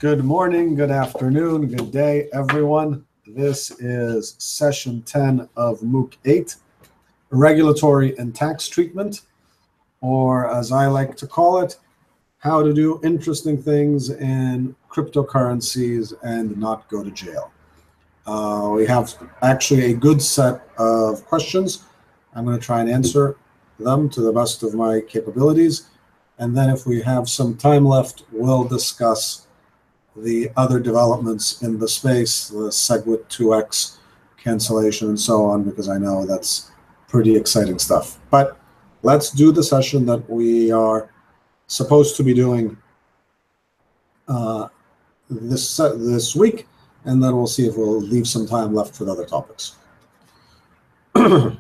Good morning, good afternoon, good day, everyone. This is session 10 of MOOC 8, Regulatory and Tax Treatment, or as I like to call it, how to do interesting things in cryptocurrencies and not go to jail. We have actually a good set of questions. I'm going to try and answer them to the best of my capabilities. And then if we have some time left, we'll discuss the other developments in the space, the SegWit 2x cancellation and so on, because I know that's pretty exciting stuff. But let's do the session that we are supposed to be doing this week, and then we'll see if we'll leave some time left for the other topics. All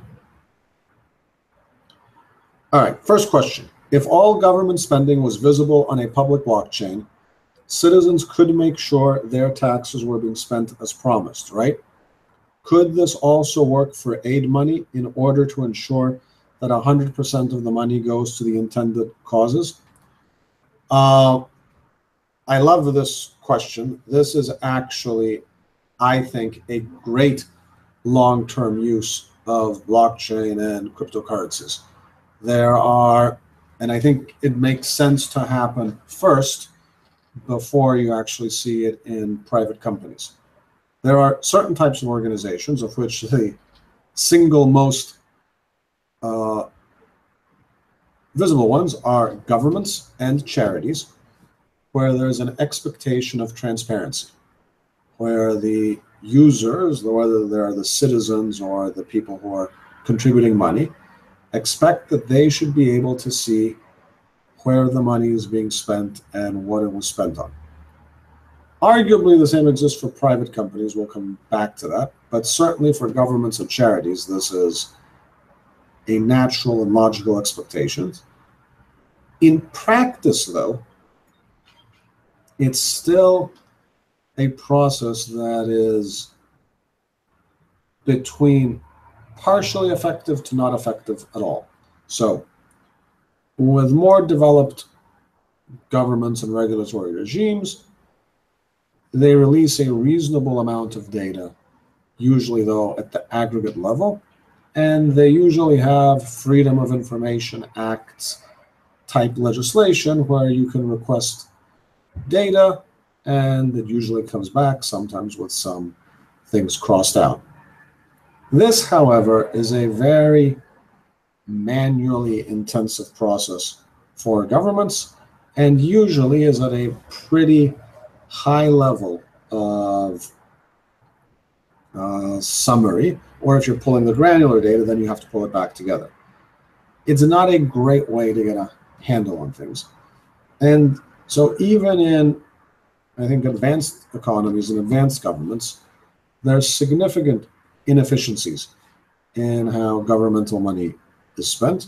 right, first question. If all government spending was visible on a public blockchain, citizens could make sure their taxes were being spent as promised, right? Could this also work for aid money in order to ensure that 100% of the money goes to the intended causes? I love this question. This is actually, I think, a great long-term use of blockchain and cryptocurrencies. There are, and I think it makes sense to happen first before you actually see it in private companies. There are certain types of organizations, of which the single most visible ones are governments and charities, where there's an expectation of transparency, where the users, whether they're the citizens or the people who are contributing money, expect that they should be able to see where the money is being spent and what it was spent on. Arguably, the same exists for private companies. We'll come back to that. But certainly for governments and charities, this is a natural and logical expectation. In practice, though, it's still a process that is between partially effective to not effective at all. So with more developed governments and regulatory regimes, they release a reasonable amount of data, usually though at the aggregate level, and they usually have Freedom of Information Acts type legislation where you can request data and it usually comes back, sometimes with some things crossed out. This, however, is a very manually intensive process for governments and usually is at a pretty high level of summary, or if you're pulling the granular data, then you have to pull it back together. It's not a great way to get a handle on things. And so even in, I think, advanced economies and advanced governments, there's significant inefficiencies in how governmental money is spent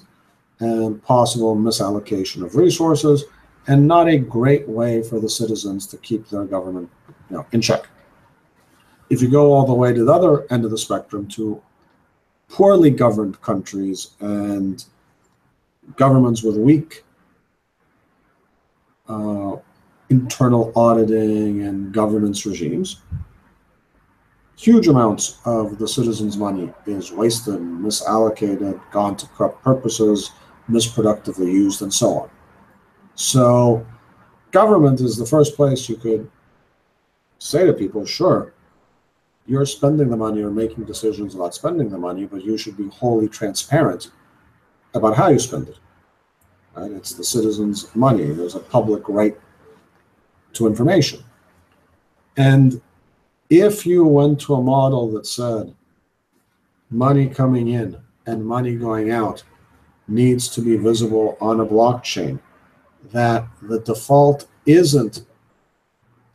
and possible misallocation of resources, and not a great way for the citizens to keep their government, in check. If you go all the way to the other end of the spectrum to poorly governed countries and governments with weak internal auditing and governance regimes, huge amounts of the citizens' money is wasted, misallocated, gone to corrupt purposes, misproductively used, and so on. So government is the first place you could say to people, sure, you're spending the money or making decisions about spending the money, but you should be wholly transparent about how you spend it. Right? It's the citizens' money. There's a public right to information. And if you went to a model that said money coming in and money going out needs to be visible on a blockchain, that the default isn't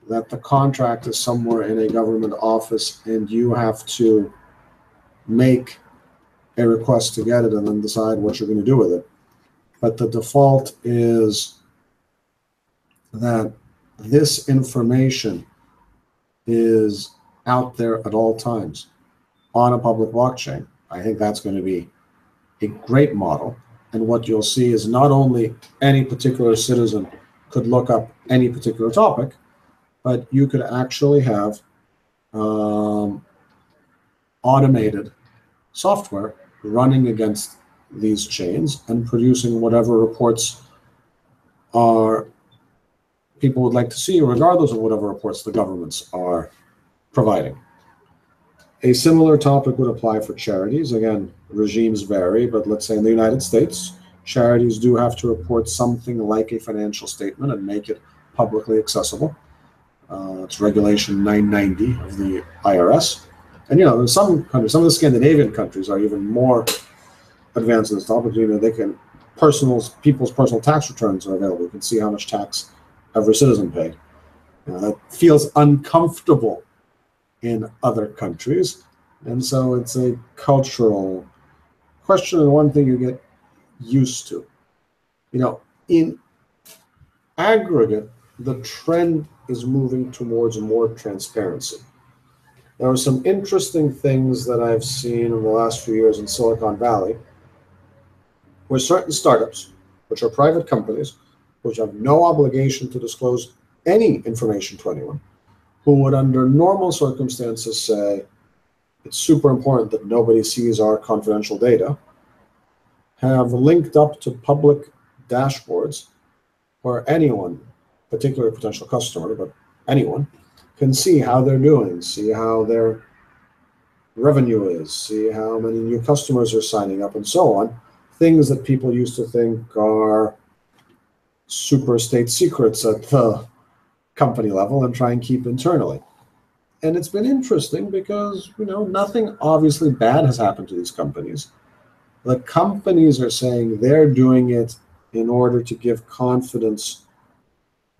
that the contract is somewhere in a government office and you have to make a request to get it and then decide what you're going to do with it. But the default is that this information is out there at all times on a public blockchain. I think that's going to be a great model. And what you'll see is not only any particular citizen could look up any particular topic, but you could actually have automated software running against these chains and producing whatever reports are people would like to see, regardless of whatever reports the governments are providing. A similar topic would apply for charities. Again, regimes vary, but let's say in the United States, charities do have to report something like a financial statement and make it publicly accessible. It's Regulation 990 of the IRS. And, there's some countries, some of the Scandinavian countries are even more advanced in this topic. They can, people's personal tax returns are available. You can see how much tax every citizen paid. That feels uncomfortable in other countries. And so it's a cultural question and one thing you get used to. In aggregate, the trend is moving towards more transparency. There are some interesting things that I've seen in the last few years in Silicon Valley, where certain startups, which are private companies, which have no obligation to disclose any information to anyone, who would under normal circumstances say, it's super important that nobody sees our confidential data, have linked up to public dashboards where anyone, particularly a potential customer, but anyone, can see how they're doing, see how their revenue is, see how many new customers are signing up, and so on. Things that people used to think are super state secrets at the company level and try and keep internally. And it's been interesting because, nothing obviously bad has happened to these companies. The companies are saying they're doing it in order to give confidence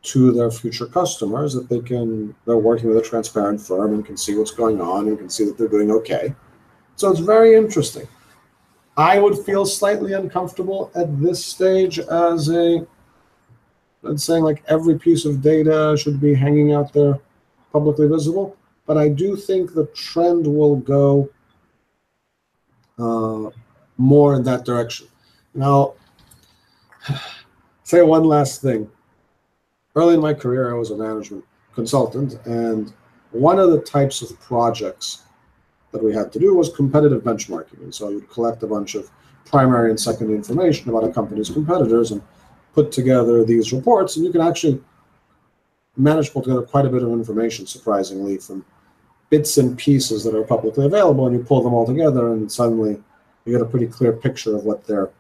to their future customers that they're working with a transparent firm and can see what's going on and can see that they're doing okay. So it's very interesting. I would feel slightly uncomfortable at this stage as saying like every piece of data should be hanging out there publicly visible. But I do think the trend will go more in that direction. Now, say one last thing. Early in my career, I was a management consultant, and one of the types of projects that we had to do was competitive benchmarking. And so you'd collect a bunch of primary and secondary information about a company's competitors and put together these reports, and you can actually manage to pull together quite a bit of information, surprisingly, from bits and pieces that are publicly available, and you pull them all together, and suddenly you get a pretty clear picture of what their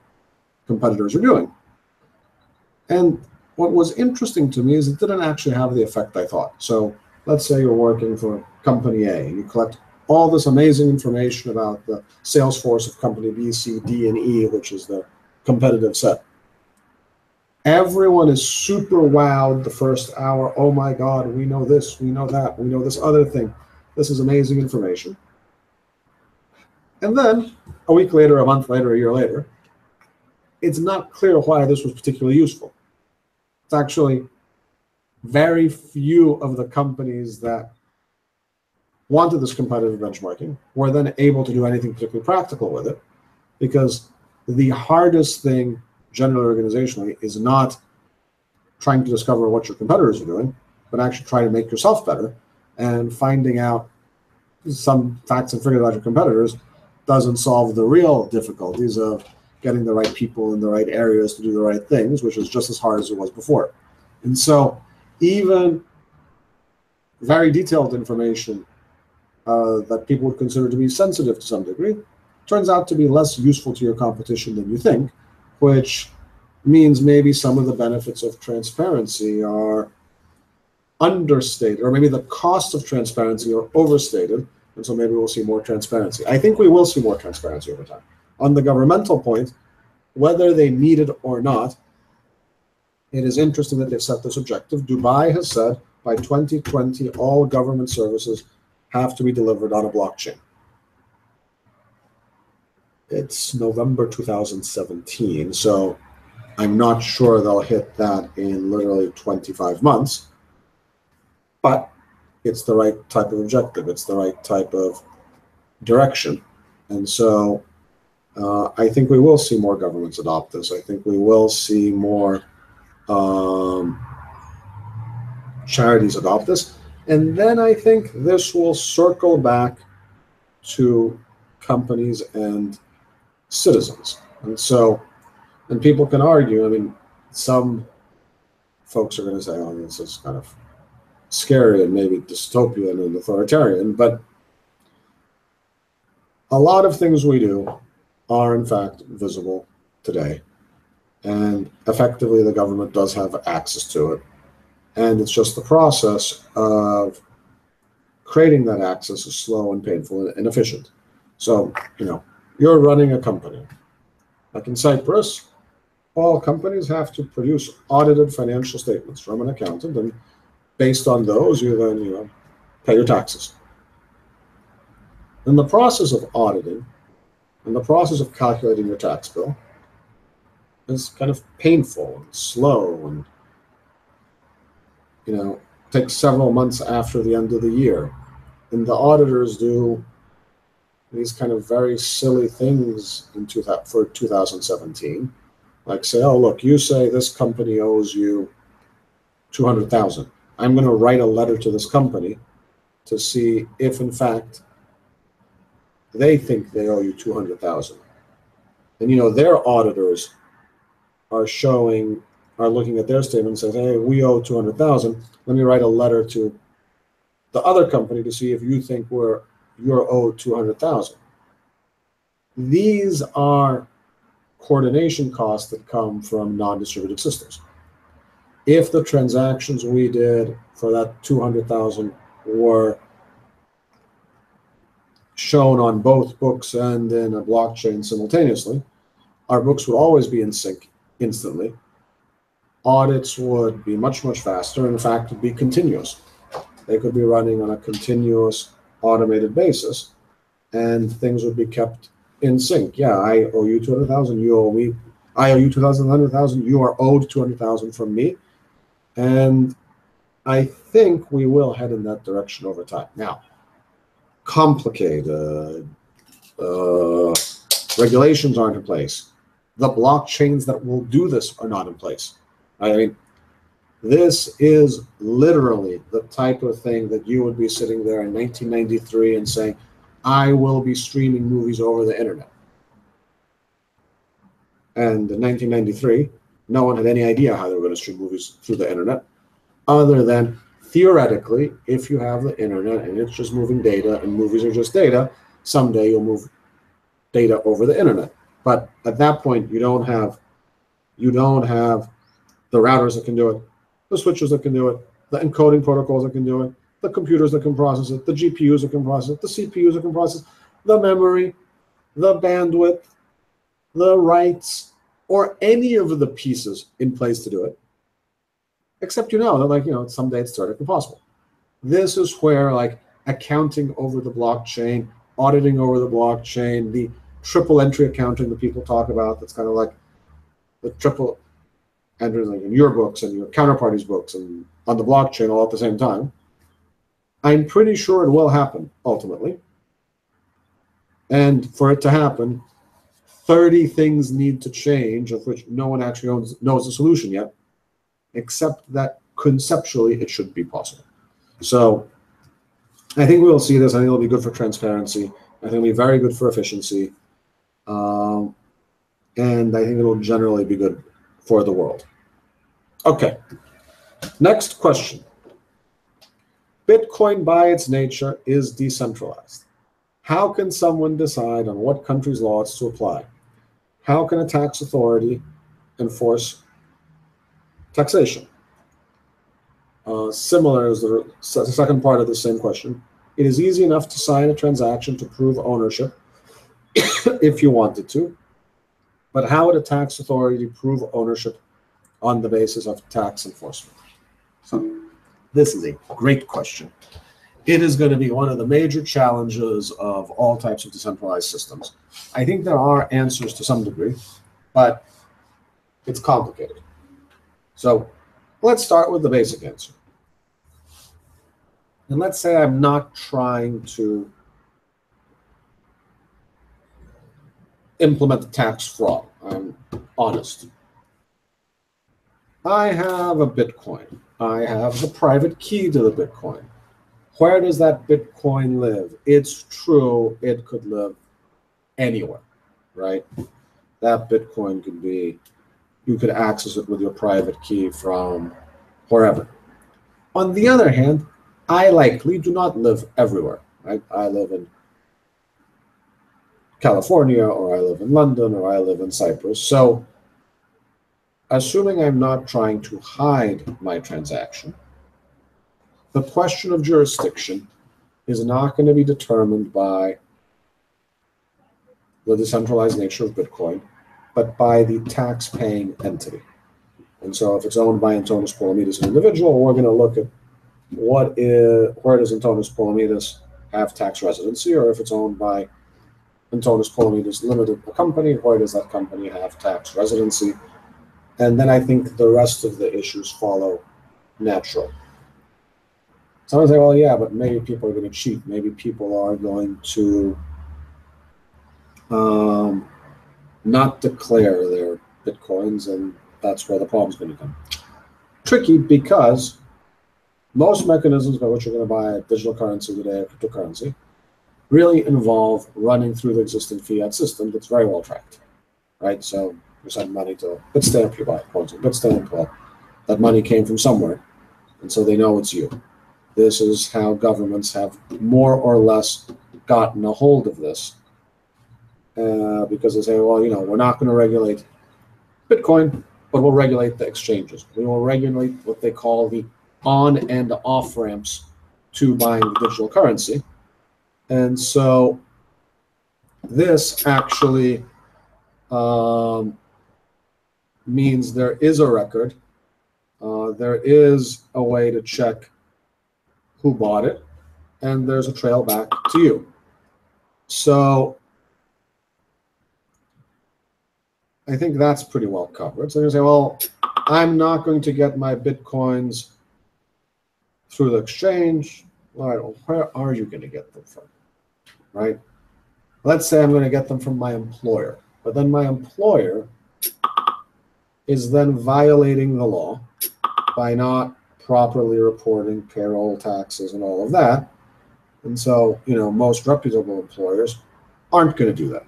competitors are doing. And what was interesting to me is it didn't actually have the effect I thought. So let's say you're working for company A, and you collect all this amazing information about the sales force of company B, C, D, and E, which is the competitive set. Everyone is super wowed the first hour. Oh my God, we know this, we know that, we know this other thing. This is amazing information. And then a week later, a month later, a year later, it's not clear why this was particularly useful. It's actually very few of the companies that wanted this competitive benchmarking were then able to do anything particularly practical with it, because the hardest thing generally organizationally is not trying to discover what your competitors are doing, but actually try to make yourself better, and finding out some facts and figures about your competitors doesn't solve the real difficulties of getting the right people in the right areas to do the right things, which is just as hard as it was before. And so even very detailed information that people would consider to be sensitive to some degree turns out to be less useful to your competition than you think, which means maybe some of the benefits of transparency are understated, or maybe the cost of transparency are overstated, and so maybe we'll see more transparency. I think we will see more transparency over time. On the governmental point, whether they need it or not, it is interesting that they've set this objective. Dubai has said by 2020, all government services have to be delivered on a blockchain. It's November 2017, so I'm not sure they'll hit that in literally 25 months, but it's the right type of objective. It's the right type of direction. And so I think we will see more governments adopt this. I think we will see more charities adopt this. And then I think this will circle back to companies and citizens. And so, and people can argue, I mean, some folks are going to say, oh, this is kind of scary and maybe dystopian and authoritarian, but a lot of things we do are in fact visible today. And effectively, the government does have access to it. And it's just the process of creating that access is slow and painful and inefficient. So, you're running a company. Like in Cyprus, all companies have to produce audited financial statements from an accountant, and based on those, you then, pay your taxes. In the process of auditing, in the process of calculating your tax bill, is kind of painful and slow and, takes several months after the end of the year. And the auditors do these kind of very silly things for 2017, like say, oh, look, you say this company owes you 200,000. I'm going to write a letter to this company to see if, in fact, they think they owe you 200,000. And, their auditors are looking at their statement and saying, hey, we owe 200,000. Let me write a letter to the other company to see if you think you're owed 200,000. These are coordination costs that come from non-distributed systems. If the transactions we did for that 200,000 were shown on both books and in a blockchain simultaneously, our books would always be in sync instantly. Audits would be much, much faster, and in fact, would be continuous. They could be running on a continuous automated basis, and things would be kept in sync. Yeah, I owe you 200,000, you owe me. I owe you 200,000, you are owed 200,000 from me. And I think we will head in that direction over time. Now, complicated regulations aren't in place. The blockchains that will do this are not in place. I mean, this is literally the type of thing that you would be sitting there in 1993 and saying, I will be streaming movies over the internet. And in 1993, no one had any idea how they were going to stream movies through the internet, other than theoretically, if you have the internet and it's just moving data and movies are just data, someday you'll move data over the internet. But at that point, you don't have the routers that can do it, the switches that can do it, the encoding protocols that can do it, the computers that can process it, the GPUs that can process it, the CPUs that can process it, the memory, the bandwidth, the writes, or any of the pieces in place to do it, except that someday it's theoretically possible. This is where accounting over the blockchain, auditing over the blockchain, the triple entry accounting that people talk about, that's kind of like the triple entry in your books and your counterparty's books and on the blockchain all at the same time. I'm pretty sure it will happen ultimately. And for it to happen, 30 things need to change, of which no one actually knows the solution yet, except that conceptually it should be possible. So I think we'll see this. I think it'll be good for transparency. I think it'll be very good for efficiency. And I think it'll generally be good for the world. Okay, next question. Bitcoin by its nature is decentralized. How can someone decide on what country's laws to apply? How can a tax authority enforce taxation? Similar as the second part of the same question. It is easy enough to sign a transaction to prove ownership if you wanted to, but how would a tax authority prove ownership on the basis of tax enforcement? So this is a great question. It is going to be one of the major challenges of all types of decentralized systems. I think there are answers to some degree, but it's complicated. So let's start with the basic answer. And let's say I'm not trying to implement tax fraud. I'm honest. I have a Bitcoin. I have the private key to the Bitcoin. Where does that Bitcoin live? It's true, it could live anywhere, right? That Bitcoin could be, you could access it with your private key from wherever. On the other hand, I likely do not live everywhere, right? I live in California, or I live in London, or I live in Cyprus. So assuming I'm not trying to hide my transaction, the question of jurisdiction is not going to be determined by the decentralized nature of Bitcoin, but by the tax-paying entity. And so if it's owned by Antonis Polemitis, an individual, we're going to look at where does Antonis Polemitis have tax residency, or if it's owned by Antonis Polemitis Limited, a company, where does that company have tax residency? And then I think the rest of the issues follow naturally. Someone say, well, yeah, but maybe people are going to cheat. Maybe people are going to not declare their Bitcoins, and that's where the problem's going to come. Tricky, because most mechanisms by which you're going to buy a digital currency today, a cryptocurrency, really involve running through the existing fiat system that's very well tracked, right? So you send money to Bitstamp, you buy coins on Bitstamp, well, that money came from somewhere, and so they know it's you. This is how governments have more or less gotten a hold of this, because they say, well, we're not going to regulate Bitcoin, but we'll regulate the exchanges. We will regulate what they call the on and off ramps to buying the digital currency. And so this actually means there is a record. There is a way to check who bought it, and there's a trail back to you. So I think that's pretty well covered. So you say, well, I'm not going to get my Bitcoins through the exchange. All right, well, where are you going to get them from, right? Let's say I'm going to get them from my employer, but then my employer is then violating the law by not properly reporting payroll taxes and all of that. And so, most reputable employers aren't going to do that.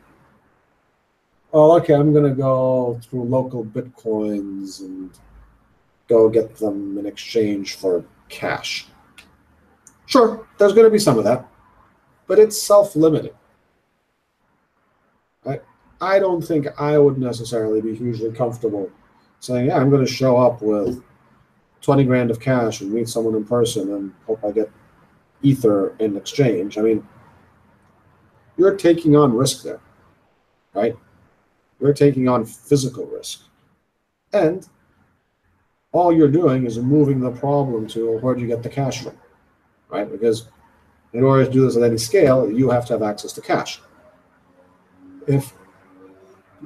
Oh, okay, I'm going to go through local Bitcoins and go get them in exchange for cash. Sure, there's going to be some of that, but it's self-limiting. I don't think I would necessarily be hugely comfortable saying, yeah, I'm going to show up with 20 grand of cash and meet someone in person and hope I get Ether in exchange. I mean, you're taking on risk there, right? You're taking on physical risk. And all you're doing is moving the problem to, where do you get the cash from, right? Because in order to do this at any scale, you have to have access to cash. If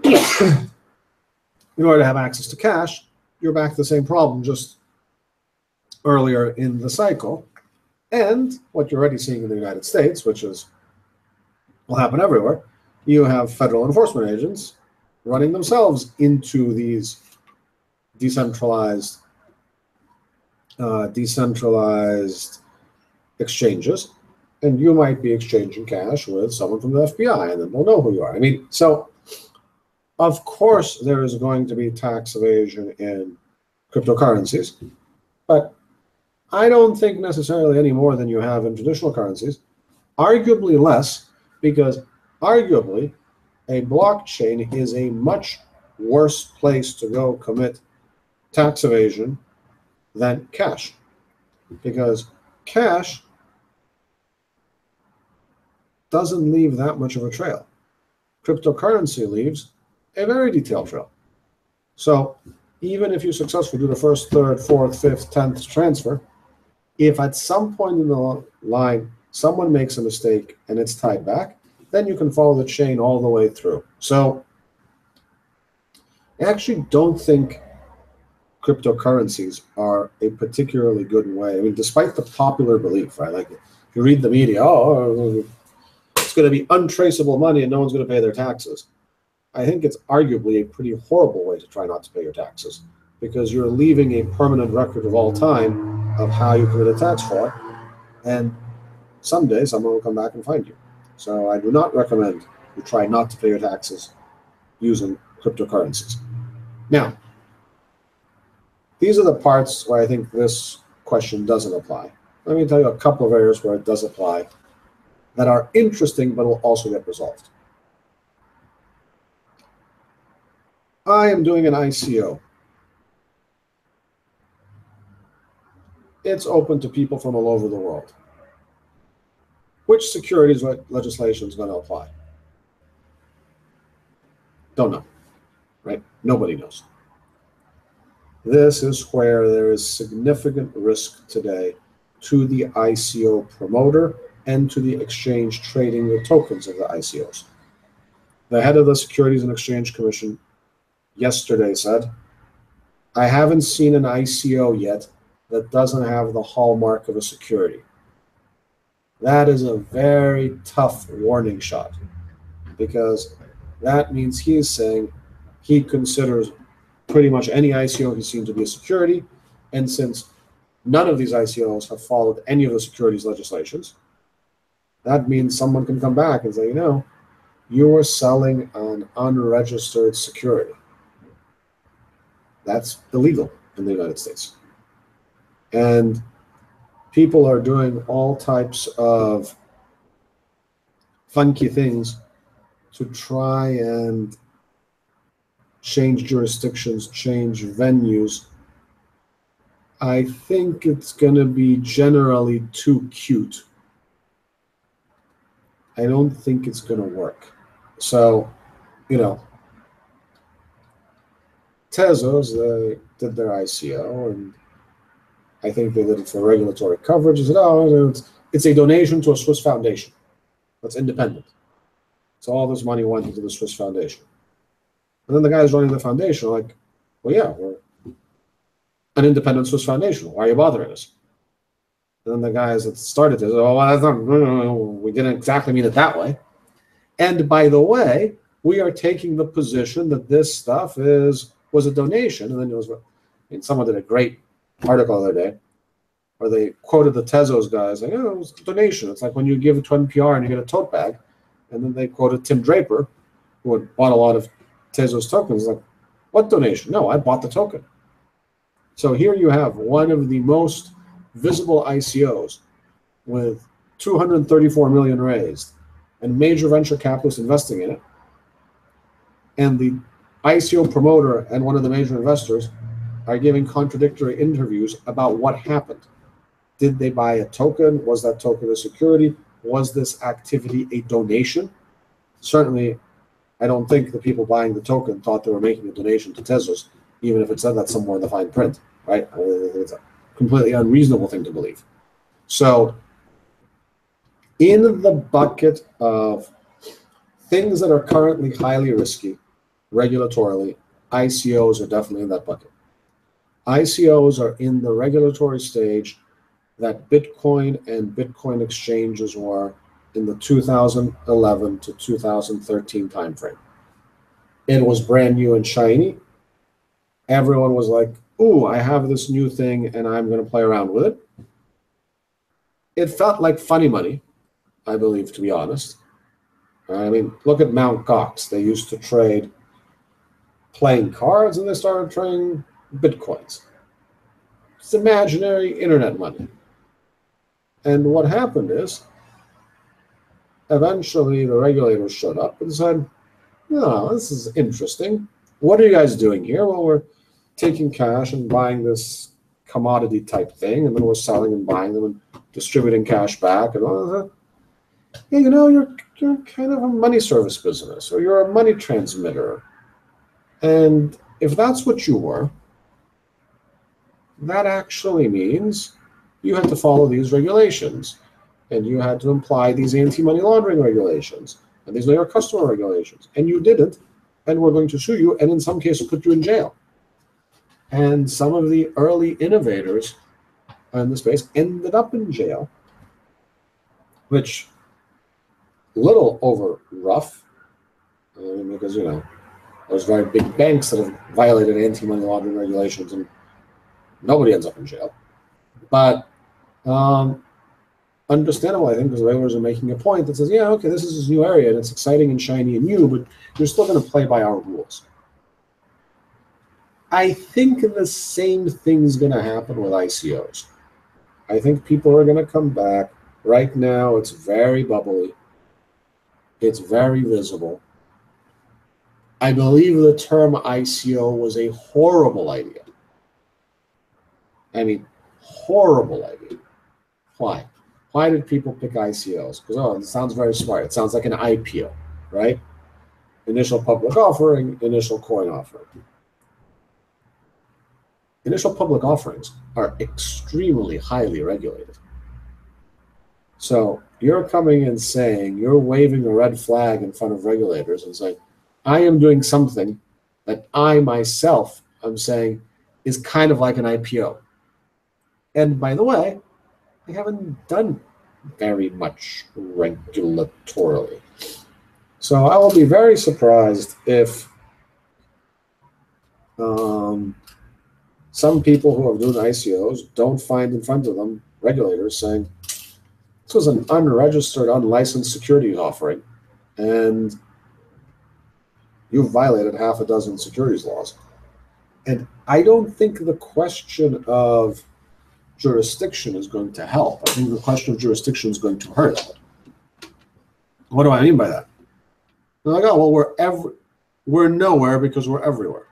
in order to have access to cash, you're back to the same problem just earlier in the cycle. And what you're already seeing in the United States, which will happen everywhere, you have federal enforcement agents running themselves into these decentralized exchanges, and you might be exchanging cash with someone from the FBI, and then they'll know who you are. I mean, so of course there is going to be tax evasion in cryptocurrencies, but I don't think necessarily any more than you have in traditional currencies, arguably less, because arguably a blockchain is a much worse place to go commit tax evasion than cash, because cash doesn't leave that much of a trail. Cryptocurrency leaves a very detailed trail. So even if you successfully do the first, third, fourth, fifth, 10th transfer, if at some point in the line someone makes a mistake and it's tied back, then you can follow the chain all the way through. So I actually don't think cryptocurrencies are a particularly good way. I mean, despite the popular belief, right? Like if you read the media, oh, it's going to be untraceable money and no one's going to pay their taxes. I think it's arguably a pretty horrible way to try not to pay your taxes, because you're leaving a permanent record of all time of how you committed tax fraud, and someday someone will come back and find you. So I do not recommend you try not to pay your taxes using cryptocurrencies. Now, these are the parts where I think this question doesn't apply. Let me tell you a couple of areas where it does apply that are interesting but will also get resolved. I am doing an ICO. It's open to people from all over the world. Which securities legislation is going to apply? Don't know, right? Nobody knows. This is where there is significant risk today to the ICO promoter and to the exchange trading the tokens of the ICOs. The head of the Securities and Exchange Commission yesterday said, I haven't seen an ICO yet that doesn't have the hallmark of a security. That is a very tough warning shot, because that means he is saying he considers pretty much any ICO he's seen to be a security, and since none of these ICOs have followed any of the securities legislations, that means someone can come back and say, you know, you are selling an unregistered security. That's illegal in the United States. And people are doing all types of funky things to try and change jurisdictions, change venues. I think it's going to be generally too cute. I don't think it's going to work. So, you know, Tezos, they did their ICO, and I think they did it for regulatory coverage. They said, oh, it's a donation to a Swiss foundation that's independent. So all this money went into the Swiss foundation. And then the guys running the foundation are like, well, yeah, we're an independent Swiss foundation. Why are you bothering us? And then the guys that started this, oh, well, that's not, we didn't exactly mean it that way. And by the way, we are taking the position that this stuff was a donation. And then it was, someone did a great article the other day where they quoted the Tezos guys, like, oh, it was a donation. It's like when you give it to NPR and you get a tote bag. And then they quoted Tim Draper, who had bought a lot of Tezos tokens, like, what donation? No, I bought the token. So here you have one of the most visible ICOs with 234 million raised and major venture capitalists investing in it. And the ICO promoter and one of the major investors are giving contradictory interviews about what happened. Did they buy a token? Was that token a security? Was this activity a donation? Certainly, I don't think the people buying the token thought they were making a donation to Tezos, even if it said that somewhere in the fine print, right? It's a completely unreasonable thing to believe. So, in the bucket of things that are currently highly risky, regulatorily, ICOs are definitely in that bucket. ICOs are in the regulatory stage that Bitcoin and Bitcoin exchanges were in the 2011 to 2013 timeframe. It was brand new and shiny. Everyone was like, ooh, I have this new thing and I'm going to play around with it. It felt like funny money, I believe, to be honest. I mean, look at Mt. Gox. They used to trade playing cards and they started trading Bitcoins. It's imaginary internet money. And what happened is, eventually the regulators showed up and said, no, this is interesting. What are you guys doing here? Well, we're taking cash and buying this commodity type thing, and then we're selling and buying them and distributing cash back and all that. Yeah, you know, you're kind of a money service business, or you're a money transmitter. And if that's what you were, that actually means you had to follow these regulations, and you had to imply these anti-money laundering regulations, and these are your customer regulations, and you didn't, and we're going to sue you, and in some cases put you in jail. And some of the early innovators in the space ended up in jail, which little over rough, because, you know, There's very big banks that have violated anti-money laundering regulations, and nobody ends up in jail. But understandable, I think, because the regulators are making a point that says, yeah, okay, this is this new area, and it's exciting and shiny and new, but you're still going to play by our rules. I think the same thing's going to happen with ICOs. I think people are going to come back. Right now, it's very bubbly. It's very visible. I believe the term ICO was a horrible idea. I mean, horrible idea. Why? Why did people pick ICOs? Because, oh, it sounds very smart. It sounds like an IPO, right? Initial public offering, initial coin offering. Initial public offerings are extremely highly regulated. So you're coming and saying, you're waving a red flag in front of regulators and saying, I am doing something that I myself am saying is kind of like an IPO. And by the way, I haven't done very much regulatorily. So I will be very surprised if some people who are doing ICOs don't find in front of them regulators saying, this was an unregistered, unlicensed securities offering, and you've violated half a dozen securities laws. And I don't think the question of jurisdiction is going to help. I think the question of jurisdiction is going to hurt. What do I mean by that? They're like, oh, well, we're nowhere because we're everywhere.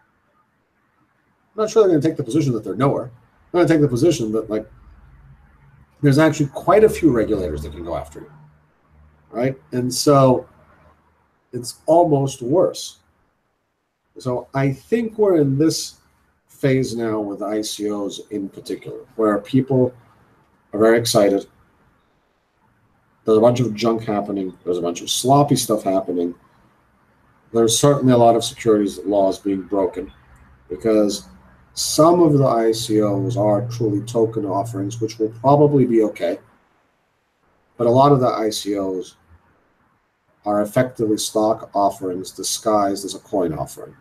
I'm not sure they're going to take the position that they're nowhere. They're going to take the position that, like, there's actually quite a few regulators that can go after you, right? And so it's almost worse. So I think we're in this phase now with ICOs in particular, where people are very excited. There's a bunch of junk happening. There's a bunch of sloppy stuff happening. There's certainly a lot of securities laws being broken because some of the ICOs are truly token offerings, which will probably be okay. But a lot of the ICOs are effectively stock offerings disguised as a coin offering.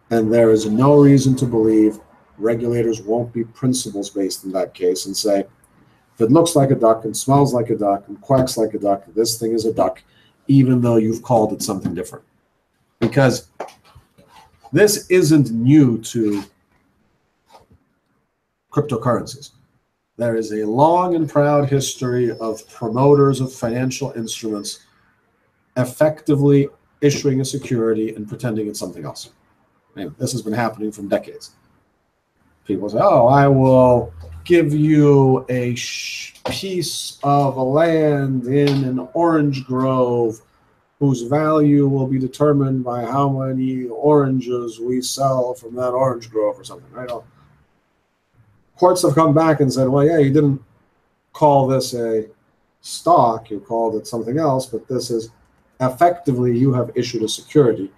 And there is no reason to believe regulators won't be principles based in that case and say, if it looks like a duck and smells like a duck and quacks like a duck, this thing is a duck, even though you've called it something different. Because this isn't new to cryptocurrencies. There is a long and proud history of promoters of financial instruments effectively issuing a security and pretending it's something else. And this has been happening for decades. People say, oh, I will give you a piece of land in an orange grove whose value will be determined by how many oranges we sell from that orange grove or something, right? Courts have come back and said, well, yeah, you didn't call this a stock, you called it something else, but this is effectively, you have issued a security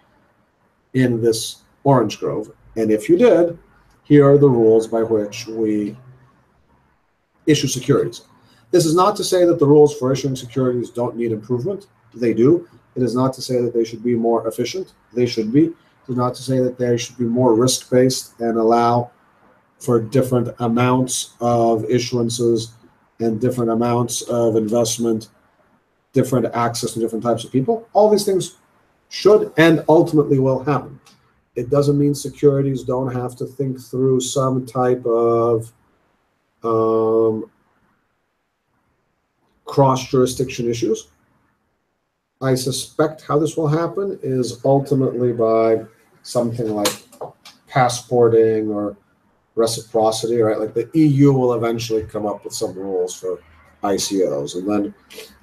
in this orange grove. And if you did, here are the rules by which we issue securities. This is not to say that the rules for issuing securities don't need improvement. They do. It is not to say that they should be more efficient. They should be. It is not to say that they should be more risk-based and allow for different amounts of issuances and different amounts of investment, different access to different types of people. All these things should and ultimately will happen. It doesn't mean securities don't have to think through some type of cross-jurisdiction issues. I suspect how this will happen is ultimately by something like passporting or reciprocity, right? Like the EU will eventually come up with some rules for ICOs, and then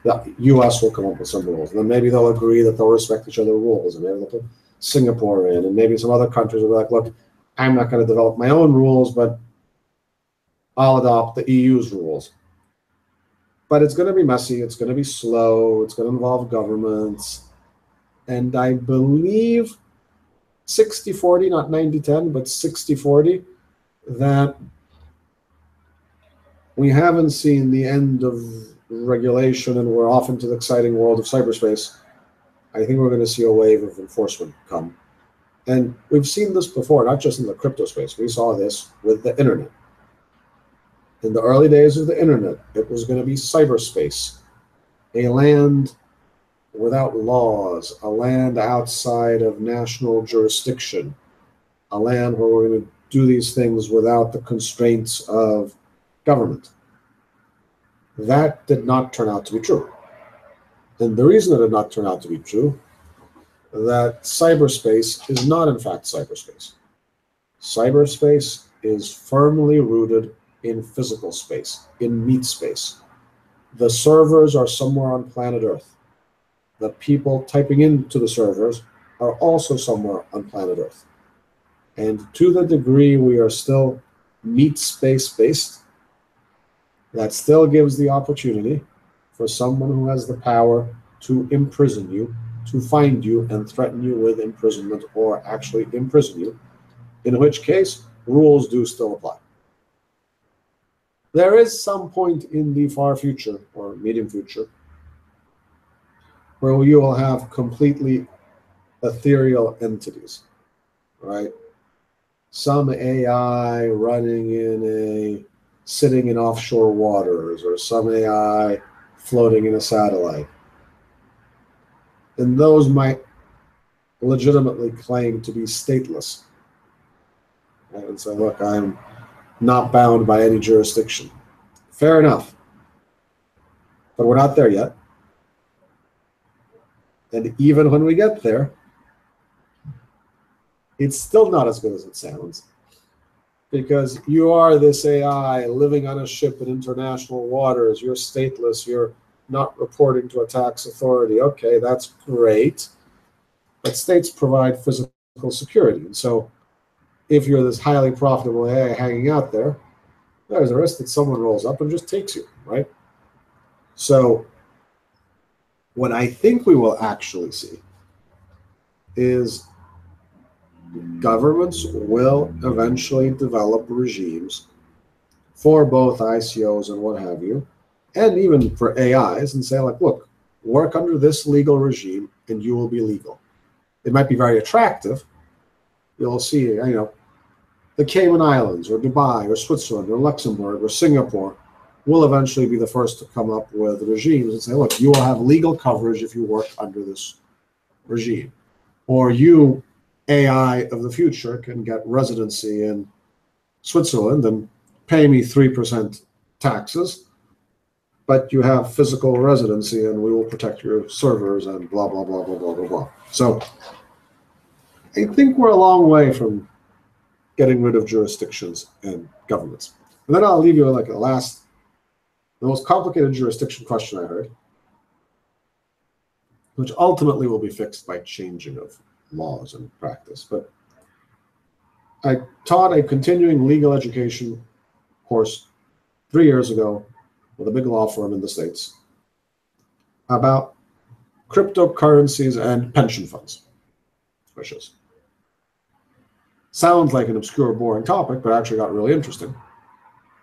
the US will come up with some rules. And then maybe they'll agree that they'll respect each other's rules, and maybe they'll put Singapore in, and maybe some other countries will be like, look, I'm not going to develop my own rules, but I'll adopt the EU's rules. But it's going to be messy, it's going to be slow, it's going to involve governments, and I believe 60-40, not 90-10, but 60-40, that we haven't seen the end of regulation and we're off into the exciting world of cyberspace. I think we're going to see a wave of enforcement come. And we've seen this before, not just in the crypto space. We saw this with the internet. In the early days of the internet, it was going to be cyberspace, a land without laws, a land outside of national jurisdiction, a land where we're going to do these things without the constraints of government. That did not turn out to be true. And the reason it did not turn out to be true, that cyberspace is not in fact cyberspace. Cyberspace is firmly rooted in physical space, in meat space. The servers are somewhere on planet Earth. The people typing into the servers are also somewhere on planet Earth. And to the degree we are still meat space based, that still gives the opportunity for someone who has the power to imprison you, to find you and threaten you with imprisonment or actually imprison you, in which case rules do still apply. There is some point in the far future or medium future where you will have completely ethereal entities, right? Some AI sitting in offshore waters, or some AI floating in a satellite. And those might legitimately claim to be stateless. Right? And say, look, I'm not bound by any jurisdiction. Fair enough. But we're not there yet. And even when we get there, it's still not as good as it sounds. Because you are this AI living on a ship in international waters. You're stateless. You're not reporting to a tax authority. Okay, that's great. But states provide physical security. And so if you're this highly profitable AI hanging out there, there's a risk that someone rolls up and just takes you, right? So what I think we will actually see is governments will eventually develop regimes for both ICOs and what have you, and even for AIs, and say, like, look, work under this legal regime and you will be legal. It might be very attractive. You'll see, the Cayman Islands or Dubai or Switzerland or Luxembourg or Singapore will eventually be the first to come up with regimes and say, look, you will have legal coverage if you work under this regime. Or you, AI of the future, can get residency in Switzerland and pay me 3% taxes, but you have physical residency and we will protect your servers and blah, blah, blah, blah, blah, blah, blah. So I think we're a long way from getting rid of jurisdictions and governments. And then I'll leave you with like the most complicated jurisdiction question I heard, which ultimately will be fixed by changing of laws and practice. But I taught a continuing legal education course 3 years ago with a big law firm in the States about cryptocurrencies and pension funds, which sounds like an obscure, boring topic, but actually got really interesting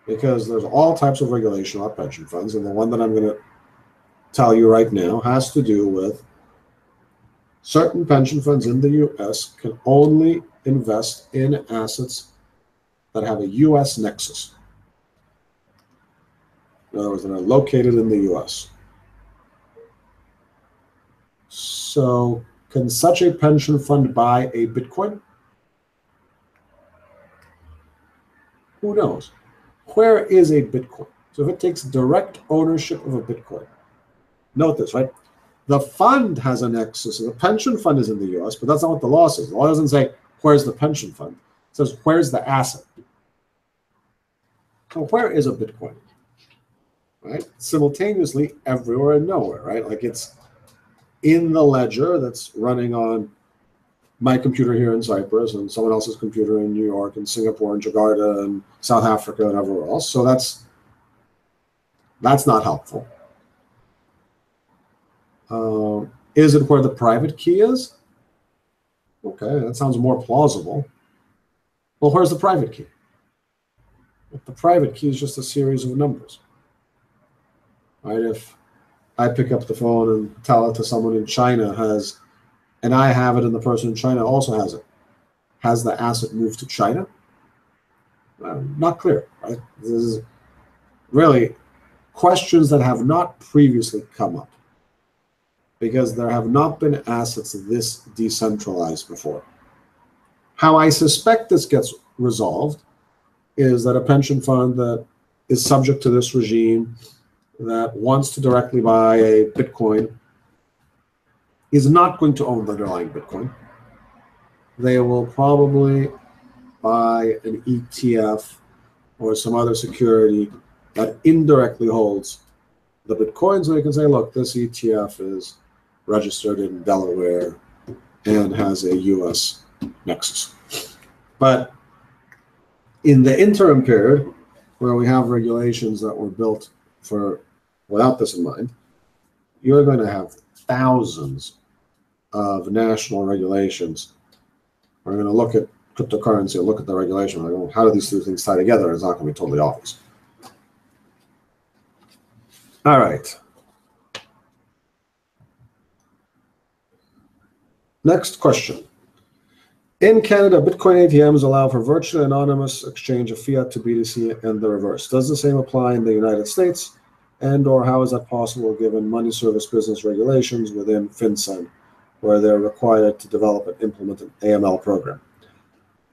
because there's all types of regulation about pension funds. And the one that I'm going to tell you right now has to do with certain pension funds in the US can only invest in assets that have a US nexus. In other words, that are located in the US. So can such a pension fund buy a Bitcoin? Who knows? Where is a Bitcoin? So if it takes direct ownership of a Bitcoin, note this, right? The fund has a nexus, and the pension fund is in the US, but that's not what the law says. The law doesn't say, where's the pension fund? It says, where's the asset? So where is a Bitcoin? Right? Simultaneously everywhere and nowhere, right? Like it's in the ledger that's running on my computer here in Cyprus and someone else's computer in New York and Singapore and Jakarta and South Africa and everywhere else. So that's not helpful. Is it where the private key is? Okay, that sounds more plausible. Well, where's the private key? The private key is just a series of numbers. Right? If I pick up the phone and tell it to someone in China and I have it and the person in China also has it, Has the asset moved to China? Not clear, right? This is really questions that have not previously come up because there have not been assets this decentralized before. How I suspect this gets resolved is that a pension fund that is subject to this regime that wants to directly buy a Bitcoin is not going to own the underlying Bitcoin. They will probably buy an ETF or some other security that indirectly holds the Bitcoin, so they can say, look, this ETF is registered in Delaware and has a US nexus. But in the interim period, where we have regulations that were built without this in mind, you're going to have thousands of national regulations. We're going to look at cryptocurrency and look at the regulation. Like, well, how do these two things tie together? It's not going to be totally obvious. All right. Next question. In Canada, Bitcoin ATMs allow for virtually anonymous exchange of fiat to BTC and the reverse. Does the same apply in the United States? And or how is that possible given money service business regulations within FinCEN, where they're required to develop and implement an AML program?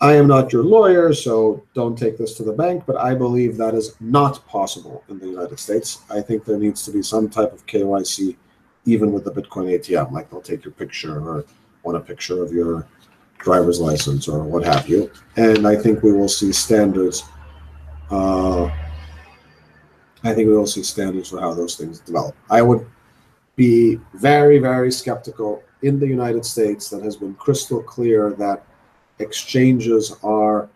I am not your lawyer, so don't take this to the bank, but I believe that is not possible in the United States. I think there needs to be some type of KYC, even with the Bitcoin ATM, like they'll take your picture or want a picture of your driver's license or what have you. And I think we will see standards. I think we will see standards for how those things develop. I would be very, very skeptical in the United States that has been crystal clear that exchanges are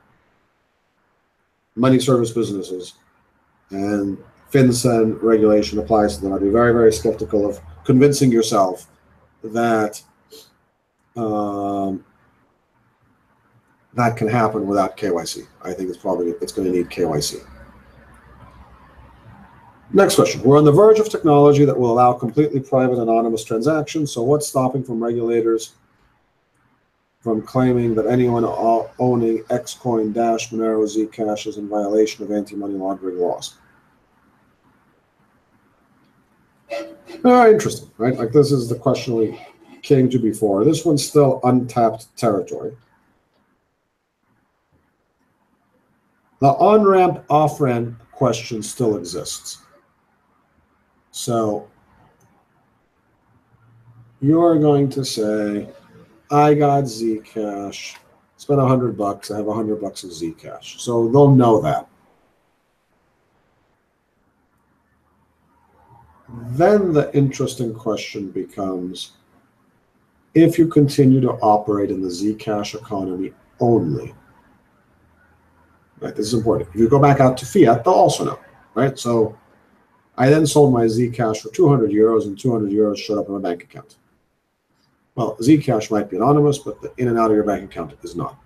money service businesses and FinCEN regulation applies to them. I'd be very, very skeptical of convincing yourself that that can happen without KYC. I think it's going to need KYC. Next question. We're on the verge of technology that will allow completely private anonymous transactions. So what's stopping from regulators from claiming that anyone owning Xcoin, Dash, Monero, Zcash is in violation of anti-money laundering laws? Interesting, right? Like this is the question we came to before. This one's still untapped territory. The on-ramp, off-ramp question still exists. So you're going to say, I got Zcash, spent $100, I have $100 of Zcash. So they'll know that. Then the interesting question becomes, if you continue to operate in the Zcash economy only, right? This is important. If you go back out to fiat, they'll also know, right? So I then sold my Zcash for 200 euros and 200 euros showed up in my bank account. Well, Zcash might be anonymous, but the in and out of your bank account is not.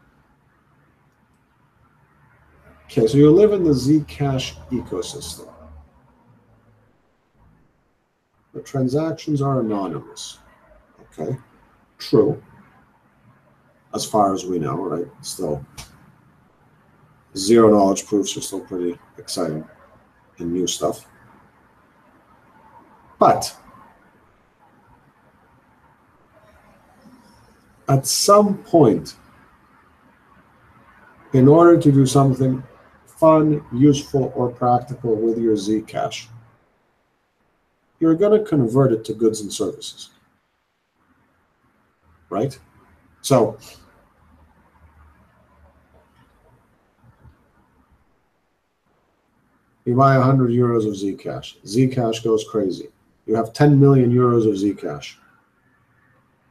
Okay, so you live in the Zcash ecosystem. The transactions are anonymous. Okay, true. As far as we know, right? Still, zero knowledge proofs are still pretty exciting and new stuff. But at some point, in order to do something fun, useful, or practical with your Zcash, you're going to convert it to goods and services, right? So you buy 100 euros of Zcash. Zcash goes crazy. You have 10 million euros of Zcash.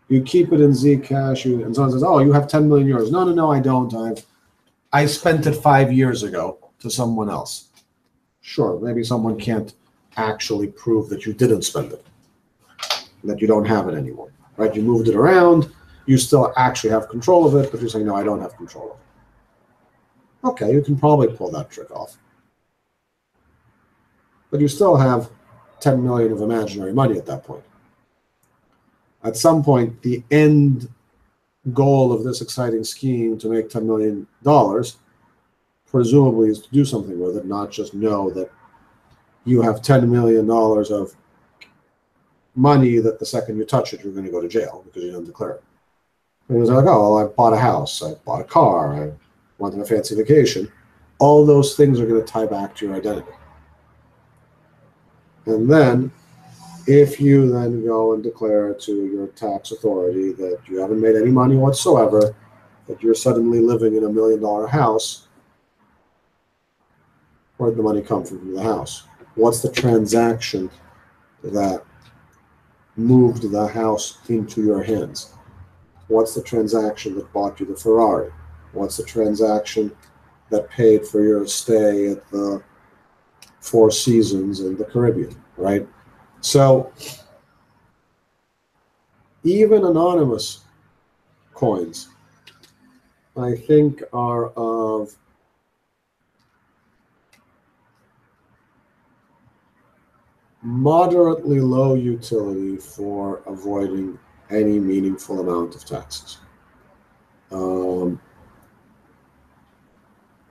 You keep it in Zcash, and someone says, oh, you have 10 million euros. No, I don't. I spent it 5 years ago to someone else. Sure, maybe someone can't actually prove that you didn't spend it, that you don't have it anymore, right? You moved it around. You still actually have control of it, but you're saying, no, I don't have control of it. Okay, you can probably pull that trick off. But you still have 10 million of imaginary money at that point. At some point, the end goal of this exciting scheme to make $10 million presumably is to do something with it, not just know that you have $10 million of money that the second you touch it, you're going to go to jail because you didn't declare it. And it was like, oh, well, I bought a house, I bought a car, I went on a fancy vacation. All those things are going to tie back to your identity. And then, if you then go and declare to your tax authority that you haven't made any money whatsoever, that you're suddenly living in $1 million house, where'd the money come from the house? What's the transaction that moved the house into your hands? What's the transaction that bought you the Ferrari? What's the transaction that paid for your stay at the Four Seasons in the Caribbean, right? So even anonymous coins, I think, are of moderately low utility for avoiding any meaningful amount of taxes.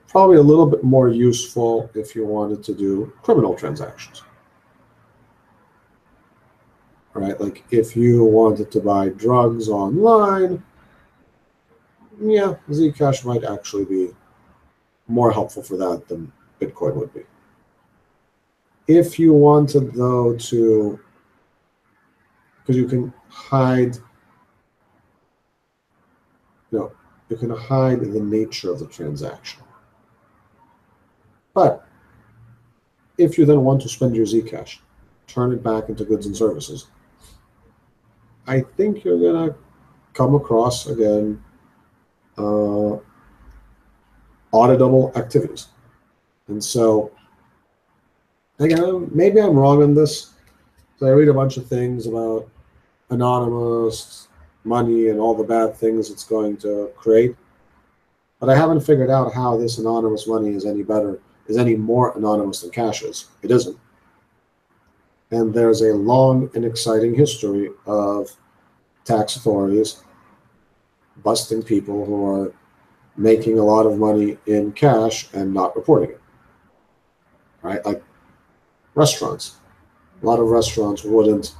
Probably a little bit more useful if you wanted to do criminal transactions. Right? Like if you wanted to buy drugs online, yeah, Zcash might actually be more helpful for that than Bitcoin would be. If you wanted, though, to, because you can hide, you can hide the nature of the transaction. But if you then want to spend your Zcash, turn it back into goods and services, I think you're going to come across, again, auditable activities. And so, again, maybe I'm wrong on this. So I read a bunch of things about anonymous money and all the bad things it's going to create. But I haven't figured out how this anonymous money is any better, is any more anonymous than cash is. It isn't. And there's a long and exciting history of tax authorities busting people who are making a lot of money in cash and not reporting it. Right? Like restaurants. A lot of restaurants wouldn't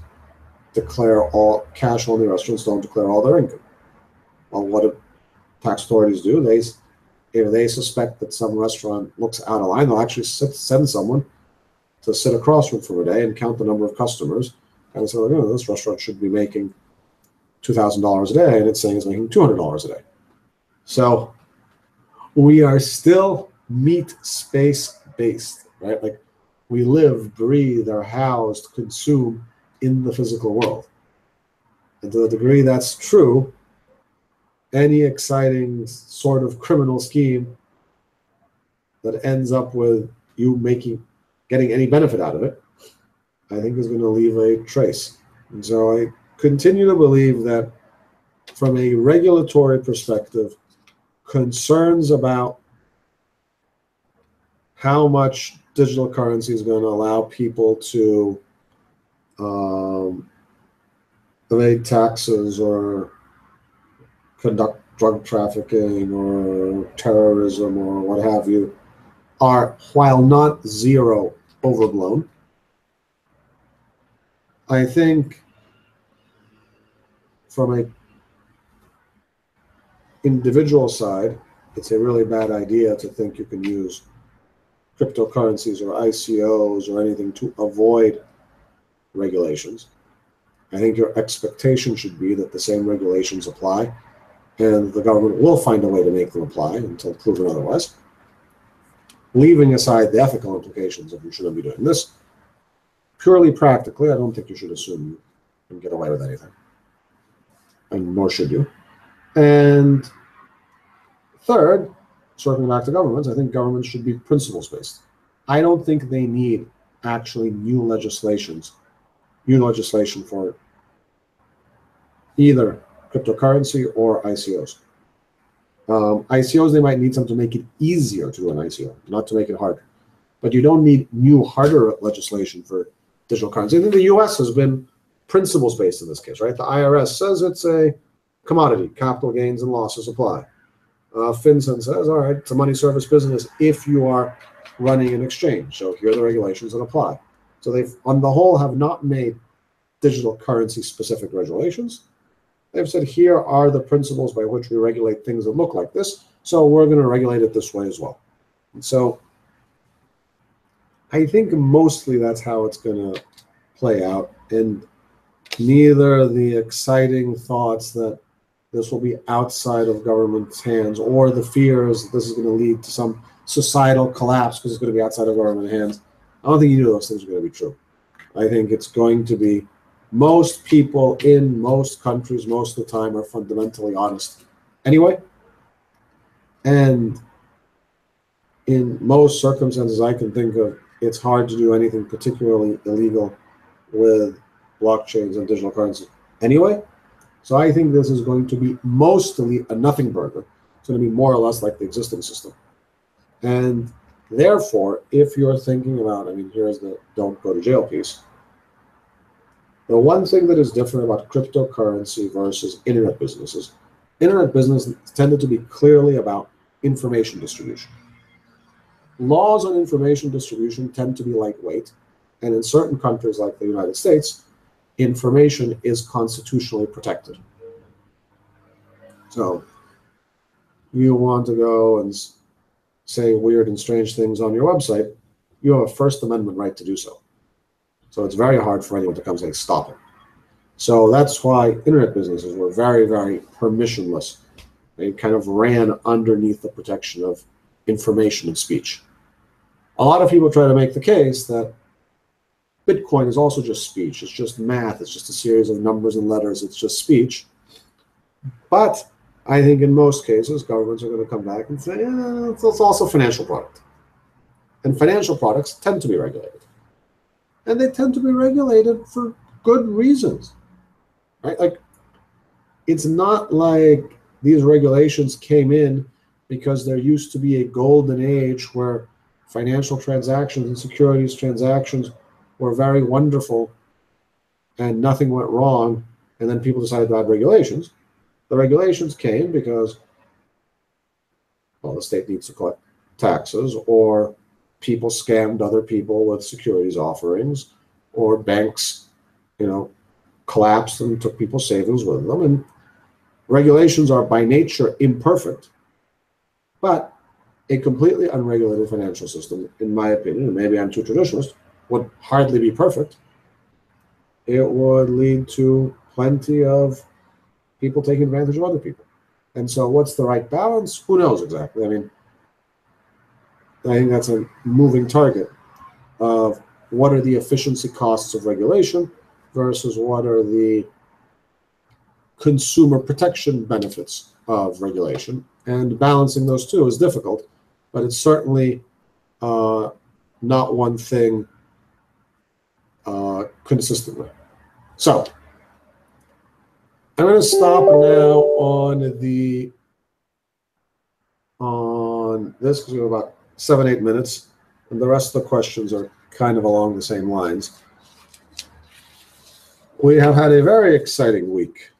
declare all, cash-only restaurants don't declare all their income. Well, what do tax authorities do? If they suspect that some restaurant looks out of line, they'll actually send someone to sit across from for a day and count the number of customers and say, oh, this restaurant should be making $2,000 a day, and it's saying it's making $200 a day. So we are still meat space based, right? Like we live, breathe, are housed, consume in the physical world. And to the degree that's true, any exciting sort of criminal scheme that ends up with you getting any benefit out of it, I think is going to leave a trace. And so I continue to believe that from a regulatory perspective, concerns about how much digital currency is going to allow people to evade taxes or conduct drug trafficking or terrorism or what have you are, while not zero, overblown. I think from a individual side, it's a really bad idea to think you can use cryptocurrencies or ICOs or anything to avoid regulations. I think your expectation should be that the same regulations apply, and the government will find a way to make them apply until proven otherwise. Leaving aside the ethical implications of you shouldn't be doing this, purely practically, I don't think you should assume you can get away with anything, and nor should you. And third, circling back to governments, I think governments should be principles-based. I don't think they need actually new legislation for either cryptocurrency or ICOs. ICOs, they might need something to make it easier to do an ICO, not to make it harder. But you don't need new, harder legislation for digital currency. I think the US has been principles-based in this case, right? The IRS says it's a commodity, capital gains and losses apply. FinCEN says, all right, it's a money service business if you are running an exchange. So here are the regulations that apply. So they've, on the whole, have not made digital currency specific regulations. They've said, here are the principles by which we regulate things that look like this. So we're going to regulate it this way as well. And so I think mostly that's how it's going to play out. And neither the exciting thoughts that this will be outside of government's hands or the fears that this is going to lead to some societal collapse because it's going to be outside of government hands, I don't think either of those things are going to be true. I think it's going to be most people in most countries most of the time are fundamentally honest anyway. And in most circumstances I can think of, it's hard to do anything particularly illegal with blockchains and digital currency anyway. So I think this is going to be mostly a nothing burger. It's going to be more or less like the existing system. And therefore, if you're thinking about, I mean, here's the don't go to jail piece. The one thing that is different about cryptocurrency versus internet businesses, internet businesses tended to be clearly about information distribution. Laws on information distribution tend to be lightweight, and in certain countries like the United States, information is constitutionally protected. So you want to go and say weird and strange things on your website, you have a First Amendment right to do so. So it's very hard for anyone to come and say, stop it. So that's why internet businesses were very, very permissionless. They kind of ran underneath the protection of information and speech. A lot of people try to make the case that Bitcoin is also just speech. It's just math. It's just a series of numbers and letters. It's just speech. But I think in most cases, governments are going to come back and say, yeah, it's also a financial product. And financial products tend to be regulated. And they tend to be regulated for good reasons, right? Like, it's not like these regulations came in because there used to be a golden age where financial transactions and securities transactions were very wonderful and nothing went wrong, and then people decided to add regulations. The regulations came because, well, the state needs to collect taxes, or people scammed other people with securities offerings, or banks, collapsed and took people's savings with them. And regulations are by nature imperfect, but a completely unregulated financial system, in my opinion, and maybe I'm too traditionalist, would hardly be perfect. It would lead to plenty of people taking advantage of other people. And so what's the right balance? Who knows exactly? I mean, I think that's a moving target of what are the efficiency costs of regulation versus what are the consumer protection benefits of regulation. And balancing those two is difficult, but it's certainly not one thing consistently. So I'm going to stop now on this because we have about 7-8 minutes, and the rest of the questions are kind of along the same lines. We have had a very exciting week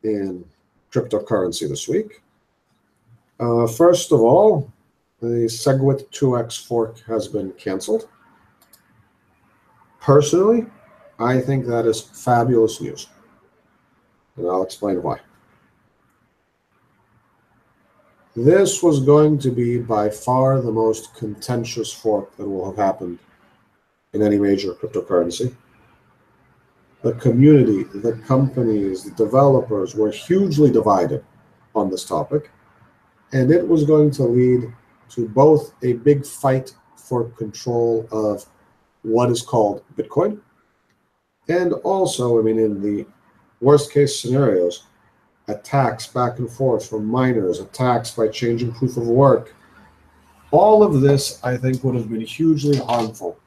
in cryptocurrency this week. First of all, the SegWit 2x fork has been canceled. Personally, I think that is fabulous news, and I'll explain why. This was going to be by far the most contentious fork that will have happened in any major cryptocurrency. The community, the companies, the developers were hugely divided on this topic, and it was going to lead to both a big fight for control of what is called Bitcoin, and also, I mean, in the worst case scenarios, attacks back and forth from miners, attacks by changing proof of work. All of this, I think, would have been hugely harmful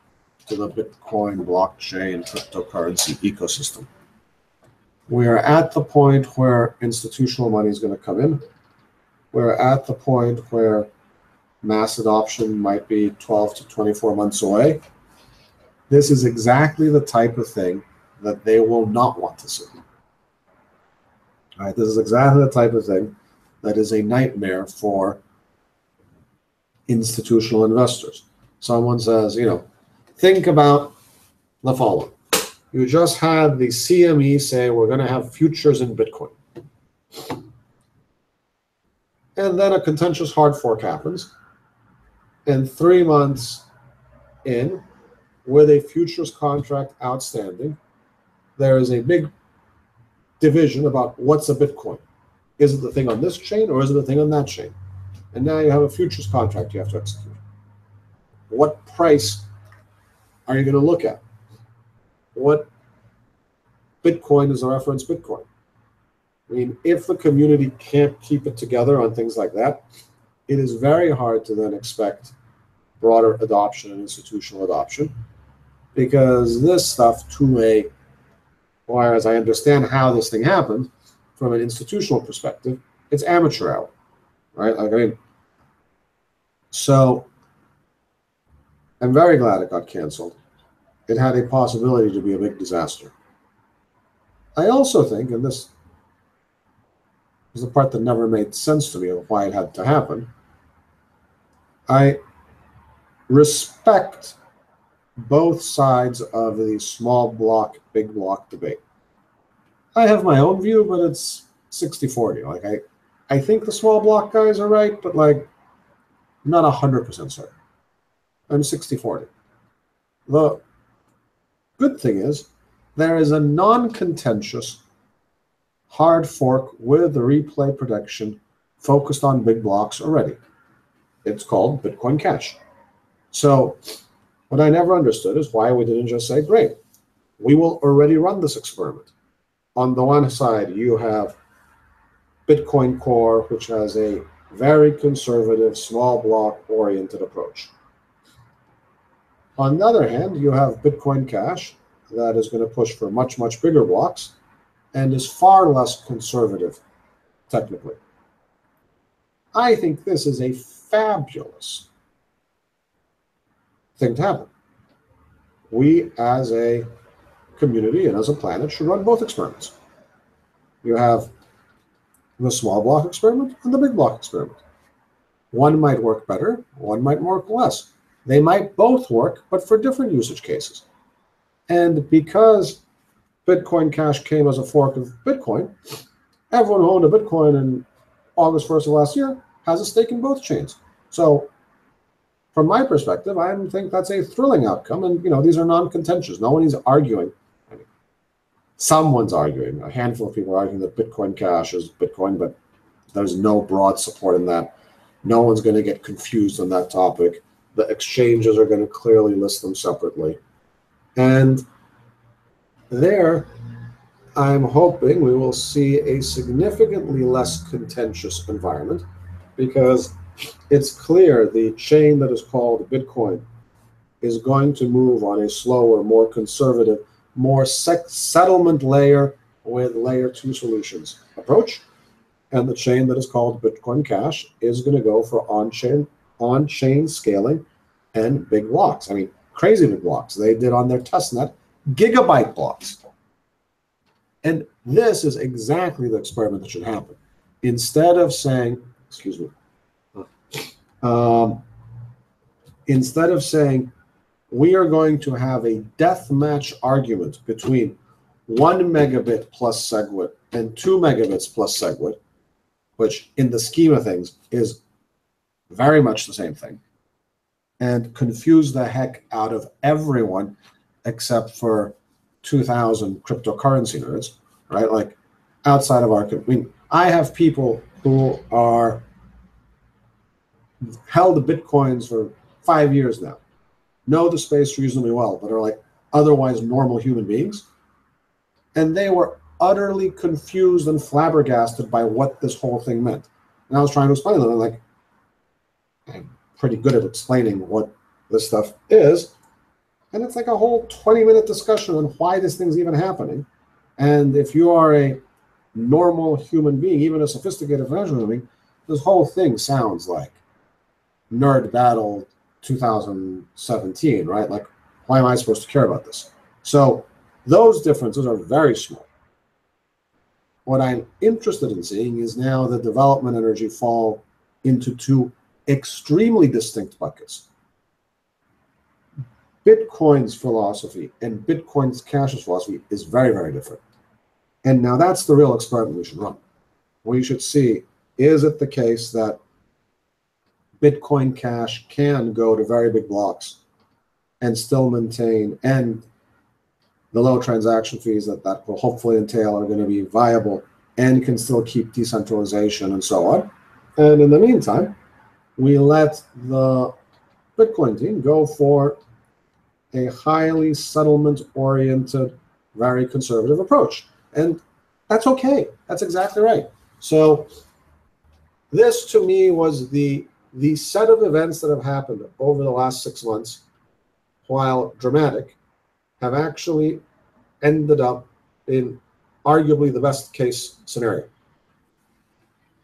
to the Bitcoin blockchain cryptocurrency ecosystem. We are at the point where institutional money is going to come in. We're at the point where mass adoption might be 12 to 24 months away. This is exactly the type of thing that they will not want to see. Right? This is exactly the type of thing that is a nightmare for institutional investors. Someone says, think about the following. You just had the CME say we're going to have futures in Bitcoin. And then a contentious hard fork happens. And 3 months in, with a futures contract outstanding, there is a big division about what's a Bitcoin. Is it the thing on this chain or is it the thing on that chain? And now you have a futures contract you have to execute. What price are you going to look at? What Bitcoin is a reference Bitcoin? I mean, if the community can't keep it together on things like that, it is very hard to then expect broader adoption and institutional adoption, because this stuff or as I understand how this thing happened, from an institutional perspective, it's amateur hour, right? So I'm very glad it got canceled. It had a possibility to be a big disaster. I also think, and this was the part that never made sense to me of why it had to happen, I respect both sides of the small block, big block debate. I have my own view, but it's 60-40. I think the small block guys are right, but I'm not 100% certain. I'm 60-40. The good thing is there is a non-contentious hard fork with replay protection focused on big blocks already. It's called Bitcoin Cash. So what I never understood is why we didn't just say, great, we will already run this experiment. On the one side, you have Bitcoin Core, which has a very conservative, small block oriented approach. On the other hand, you have Bitcoin Cash that is going to push for much, much bigger blocks and is far less conservative technically. I think this is a fabulous thing to happen. We as a community and as a planet should run both experiments. You have the small block experiment and the big block experiment. One might work better, one might work less. They might both work, but for different usage cases. And because Bitcoin Cash came as a fork of Bitcoin, everyone who owned a Bitcoin in August 1st of last year has a stake in both chains. So from my perspective, I think that's a thrilling outcome. And, these are non-contentious. No one is arguing. Someone's arguing. A handful of people are arguing that Bitcoin Cash is Bitcoin, but there's no broad support in that. No one's going to get confused on that topic. The exchanges are going to clearly list them separately. And there, I'm hoping we will see a significantly less contentious environment, because it's clear the chain that is called Bitcoin is going to move on a slower, more conservative, more settlement layer with layer 2 solutions approach. And the chain that is called Bitcoin Cash is going to go for on-chain scaling and big blocks. I mean, crazy big blocks. They did on their testnet gigabyte blocks. And this is exactly the experiment that should happen. Instead of saying, instead of saying, we are going to have a death match argument between 1 megabit plus SegWit and 2 megabits plus SegWit, which in the scheme of things is very much the same thing, and confuse the heck out of everyone except for 2,000 cryptocurrency nerds, right? Outside of I have people who are held Bitcoins for 5 years now, know the space reasonably well, but are otherwise normal human beings. And they were utterly confused and flabbergasted by what this whole thing meant. And I was trying to explain to them, I'm pretty good at explaining what this stuff is. And it's a whole 20-minute discussion on why this thing's even happening. And if you are a normal human being, even a sophisticated financial human being, this whole thing sounds like Nerd Battle 2017, right? Why am I supposed to care about this? So those differences are very small. What I'm interested in seeing is now the development energy fall into two extremely distinct buckets. Bitcoin's philosophy and Bitcoin's Cash's philosophy is very, very different. And now that's the real experiment we should run. We should see, is it the case that Bitcoin Cash can go to very big blocks and still maintain, and the low transaction fees that will hopefully entail are going to be viable and can still keep decentralization and so on. And in the meantime, we let the Bitcoin team go for a highly settlement-oriented, very conservative approach. And that's okay. That's exactly right. So this, to me, was the set of events that have happened over the last 6 months, while dramatic, have actually ended up in arguably the best case scenario.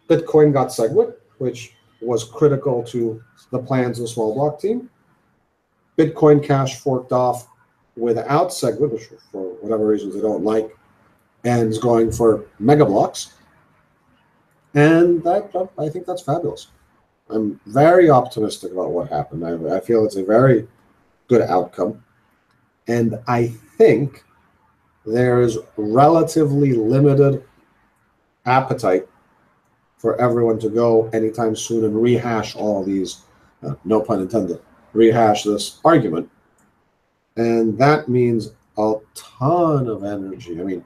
Bitcoin got SegWit, which was critical to the plans of the small block team. Bitcoin Cash forked off without SegWit, which for whatever reasons they don't like, and is going for mega blocks. And that, I think that's fabulous. I'm very optimistic about what happened. I feel it's a very good outcome. And I think there is relatively limited appetite for everyone to go anytime soon and rehash all these, no pun intended, rehash this argument. And that means a ton of energy. I mean,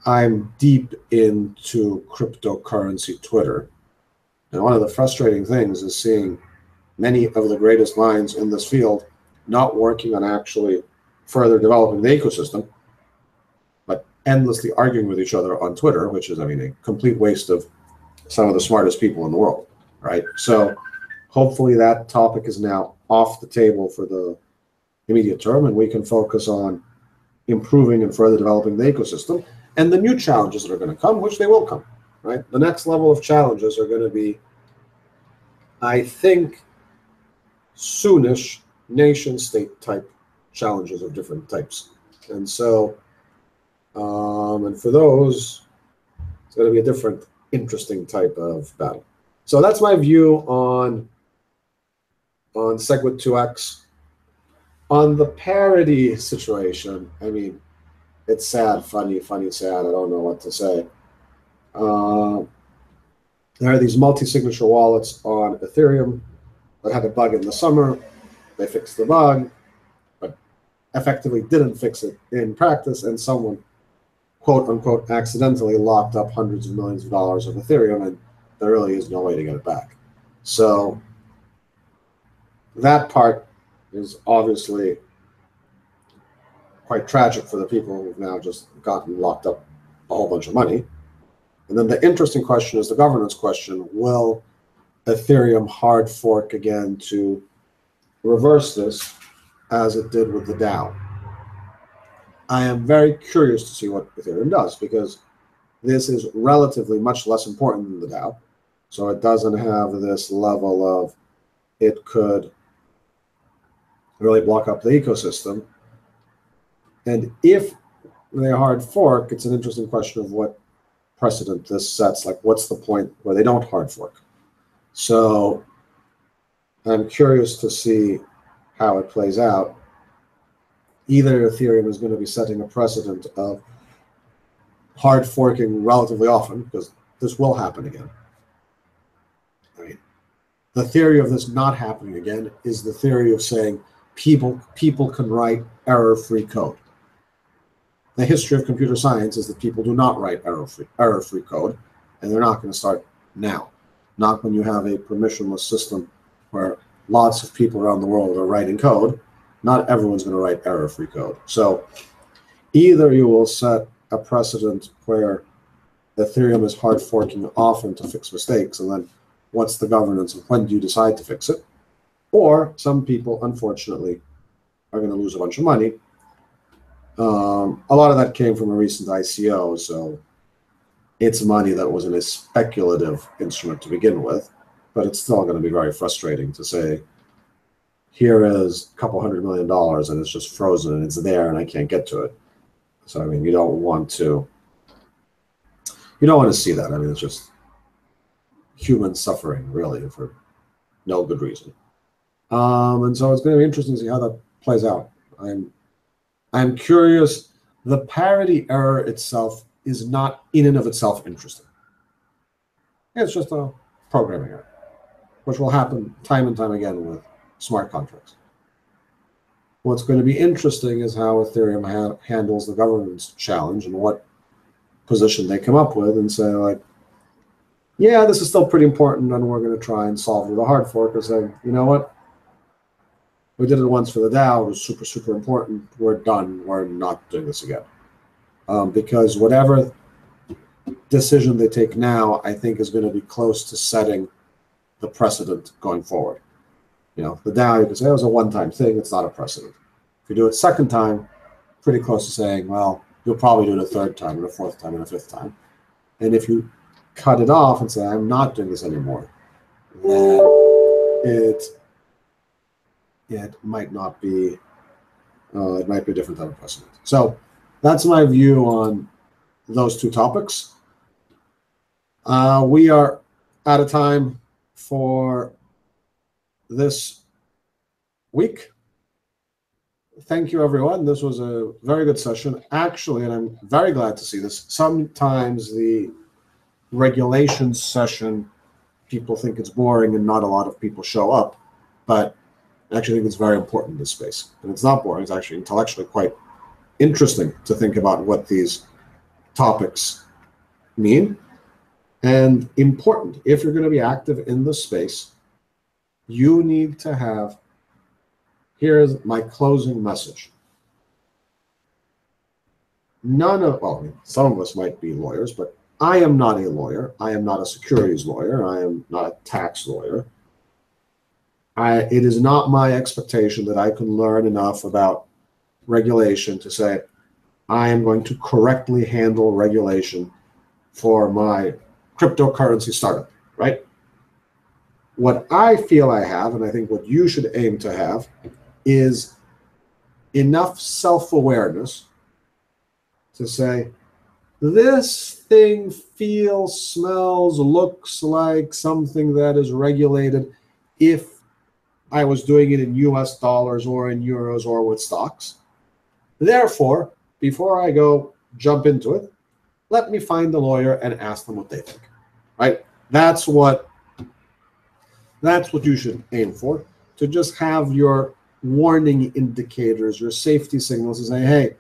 I'm deep into cryptocurrency Twitter. And one of the frustrating things is seeing many of the greatest minds in this field not working on actually further developing the ecosystem, but endlessly arguing with each other on Twitter, which is, I mean, a complete waste of some of the smartest people in the world, right? So hopefully that topic is now off the table for the immediate term, and we can focus on improving and further developing the ecosystem and the new challenges that are going to come, which they will come, right? The next level of challenges are going to be, I think, soonish nation-state type challenges of different types. And so, and for those, it's going to be a different, interesting type of battle. So that's my view on SegWit 2x. On the parity situation, I mean, it's sad, funny, sad. I don't know what to say. There are these multi-signature wallets on Ethereum that had a bug in the summer. They fixed the bug, but effectively didn't fix it in practice, and someone, quote unquote, accidentally locked up hundreds of millions of dollars of Ethereum, and there really is no way to get it back. So that part is obviously quite tragic for the people who've now just gotten locked up a whole bunch of money. And then the interesting question is the governance question. Will Ethereum hard fork again to reverse this as it did with the DAO? I am very curious to see what Ethereum does, because this is relatively much less important than the DAO. So it doesn't have this level of, it could really block up the ecosystem. And if they hard fork, it's an interesting question of what precedent this sets. Like, what's the point where they don't hard fork? So I'm curious to see how it plays out. Either Ethereum is going to be setting a precedent of hard forking relatively often, because this will happen again. I mean, the theory of this not happening again is the theory of saying people can write error-free code. The history of computer science is that people do not write error-free code, and they're not going to start now. Not when you have a permissionless system where lots of people around the world are writing code. Not everyone's going to write error-free code. So either you will set a precedent where Ethereum is hard forking often to fix mistakes, and then what's the governance and when do you decide to fix it? Or some people, unfortunately, are going to lose a bunch of money. A lot of that came from a recent ICO, so it's money that was in a speculative instrument to begin with, but it's still going to be very frustrating to say, here is a couple $100 million and it's just frozen and it's there and I can't get to it. So, I mean, you don't want to You don't want to see that. I mean, it's just human suffering, really, for no good reason. And so it's going to be interesting to see how that plays out. I'm curious. The parity error itself is not in and of itself interesting. It's just a programming error, which will happen time and time again with smart contracts. What's going to be interesting is how Ethereum handles the governance challenge and what position they come up with and say, like, yeah, this is still pretty important, and we're going to try and solve it with a hard fork, or say, you know what? We did it once for the DAO. It was super, super important. We're done. We're not doing this again. Because whatever decision they take now, I think, is going to be close to setting the precedent going forward. You know, the DAO, you can say it was a one-time thing. It's not a precedent. If you do it second time, pretty close to saying, well, you'll probably do it a third time, and a fourth time, and a fifth time. And if you cut it off and say, I'm not doing this anymore, then it might not be, it might be a different type of precedent. So that's my view on those two topics. We are out of time for this week. Thank you, everyone. This was a very good session. Actually, and I'm very glad to see this, sometimes the regulations session, people think it's boring and not a lot of people show up, but I actually think it's very important in this space. And it's not boring. It's actually intellectually quite interesting to think about what these topics mean. And important, if you're going to be active in this space, you need to have, here's my closing message. Some of us might be lawyers, but I am not a lawyer. I am not a securities lawyer. I am not a tax lawyer. It is not my expectation that I can learn enough about regulation to say, I am going to correctly handle regulation for my cryptocurrency startup, right? What I feel I have, and I think what you should aim to have, is enough self-awareness to say, this thing feels, smells, looks like something that is regulated if I was doing it in US dollars or in euros or with stocks. Therefore, before I go jump into it, let me find the lawyer and ask them what they think, right? That's what you should aim for, to just have your warning indicators, your safety signals, and say, hey,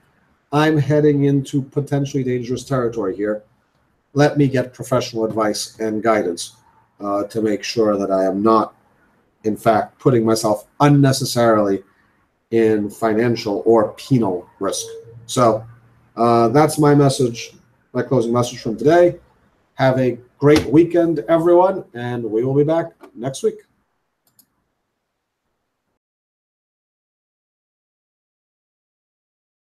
I'm heading into potentially dangerous territory here. Let me get professional advice and guidance to make sure that I am not, in fact, putting myself unnecessarily in financial or penal risk. So that's my message, my closing message from today. Have a great weekend, everyone, and we will be back next week.